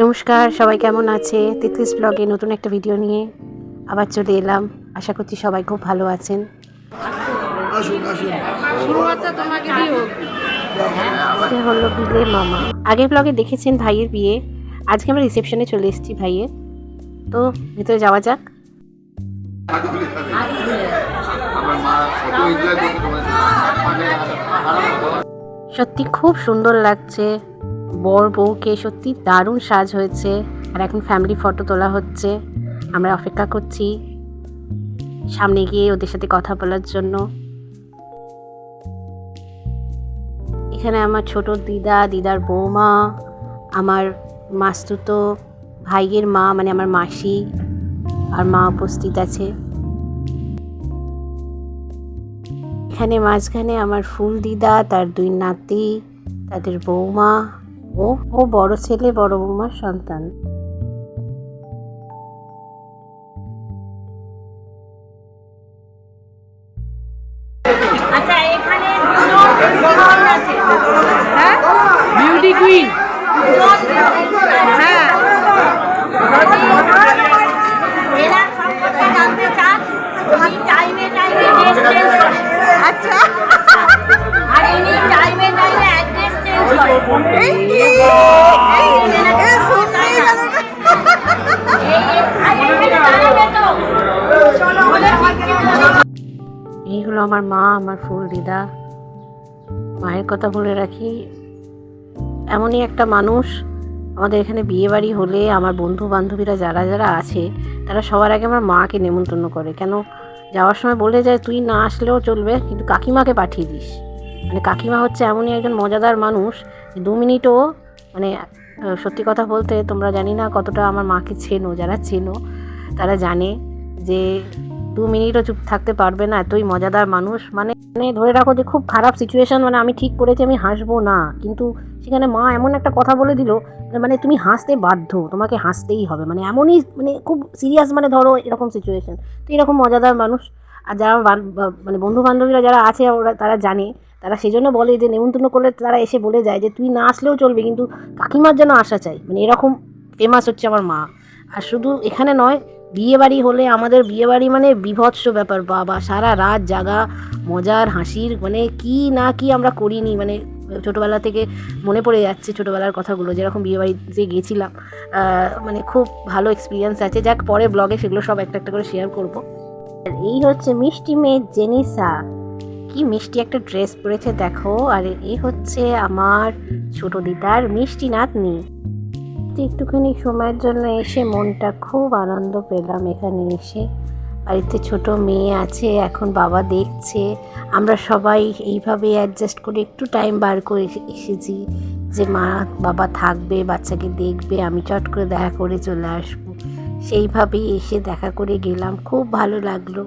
নমস্কার, সবাই কেমন আছে? তিতলিস ব্লগে নতুন একটা ভিডিও নিয়ে আবার চলে এলাম। আশা করছি সবাই খুব ভালো আছেন। এটা হলো বিলে মামা। আগের ব্লগে দেখেছেন ভাইয়ের বিয়ে, আজকে আমরা রিসেপশনে চলে এসেছি ভাইয়ের। তো ভিতরে যাওয়া যাক। সত্যি খুব সুন্দর লাগছে, বর বউকে সত্যি দারুণ সাজ হয়েছে। আর এখন ফ্যামিলি ফটো তোলা হচ্ছে, আমরা অপেক্ষা করছি সামনে গিয়ে ওদের সাথে কথা বলার জন্য। এখানে আমার ছোট দিদার বৌমা, আমার মাস্তুতো ভাইয়ের মা মানে আমার মাসি আর মা উপস্থিত আছে। এখানে মাঝখানে আমার ফুল দিদা, তার দুই নাতি, তাদের বৌমা, ও বড় ছেলে বড় বৌমার সন্তান। আচ্ছা, এখানে বিউটি কুইন, হ্যাঁ, এরা সম্পর্কে জানতে চান, উনি টাইমে ড্রেস চেঞ্জ করে। আচ্ছা, আর উনি টাইমে অ্যাড্রেস চেঞ্জ করে। এই হলো আমার মা, আমার ফুল দিদা। মায়ের কথা বলে রাখি, এমনই একটা মানুষ। আমাদের এখানে বিয়ে বাড়ি হলে আমার বন্ধু বান্ধবীরা যারা যারা আছে তারা সবার আগে আমার মাকে নেমন্তন্ন করে। কেন যাওয়ার সময় বলে যায় তুই না আসলেও চলবে, কিন্তু কাকিমাকে পাঠিয়ে দিস। মানে কাকিমা হচ্ছে এমনই একজন মজাদার মানুষ, 2 মিনিটও মানে সত্যি কথা বলতে, তোমরা জানি না কতটা আমার মাকে চেনো, যারা চেনো তারা জানে যে 2 মিনিটও চুপ থাকতে পারবে না, এতই মজাদার মানুষ। মানে ধরে রাখো যে খুব খারাপ সিচুয়েশন, মানে আমি ঠিক করেছি আমি হাসবো না, কিন্তু সেখানে মা এমন একটা কথা বলে দিল, মানে তুমি হাসতে বাধ্য, তোমাকে হাসতেই হবে, মানে এমনই মানে খুব সিরিয়াস, মানে ধরো এরকম সিচুয়েশন। তো এরকম মজাদার মানুষ। আর যারা মানে বন্ধু বান্ধবীরা যারা আছে ওরা তারা জানে, তারা সেই জন্য বলে যে নেমন্তন্ন করলে তারা এসে বলে যায় যে তুই না আসলেও চলবে, কিন্তু কাকিমার যেন আসা চাই। মানে এরকম ফেমাস হচ্ছে আমার মা। আর শুধু এখানে নয়, বিয়েবাড়ি হলে আমাদের বিয়েবাড়ি মানে বিভৎস ব্যাপার, বাবা সারা রাত জাগা, মজার হাসির, মানে কি না কি আমরা করিনি। মানে ছোটোবেলা থেকে মনে পড়ে যাচ্ছে ছোটোবেলার কথাগুলো, যেরকম বিয়েবাড়িতে গেছিলাম, মানে খুব ভালো এক্সপিরিয়েন্স আছে। যাক, পরে ব্লগে সেগুলো সব একটা একটা করে শেয়ার করবো। আর এই হচ্ছে মিষ্টি মেয়ে জেনিসা, কি মিষ্টি একটা ড্রেস পরেছে দেখো। আর এই হচ্ছে আমার ছোট দিদার মিষ্টি নাতনি। একটুখানি সময়ের জন্য এসে মনটা খুব আনন্দ পেলাম এখানে এসে। বাড়িতে ছোট মেয়ে আছে, এখন বাবা দেখছে। আমরা সবাই এইভাবে অ্যাডজাস্ট করে একটু টাইম বার করে এসেছি যে মা বাবা থাকবে, বাচ্চাকে দেখবে, আমি চট করে দেখা করে চলে আসবো। সেইভাবেই এসে দেখা করে গেলাম, খুব ভালো লাগলো।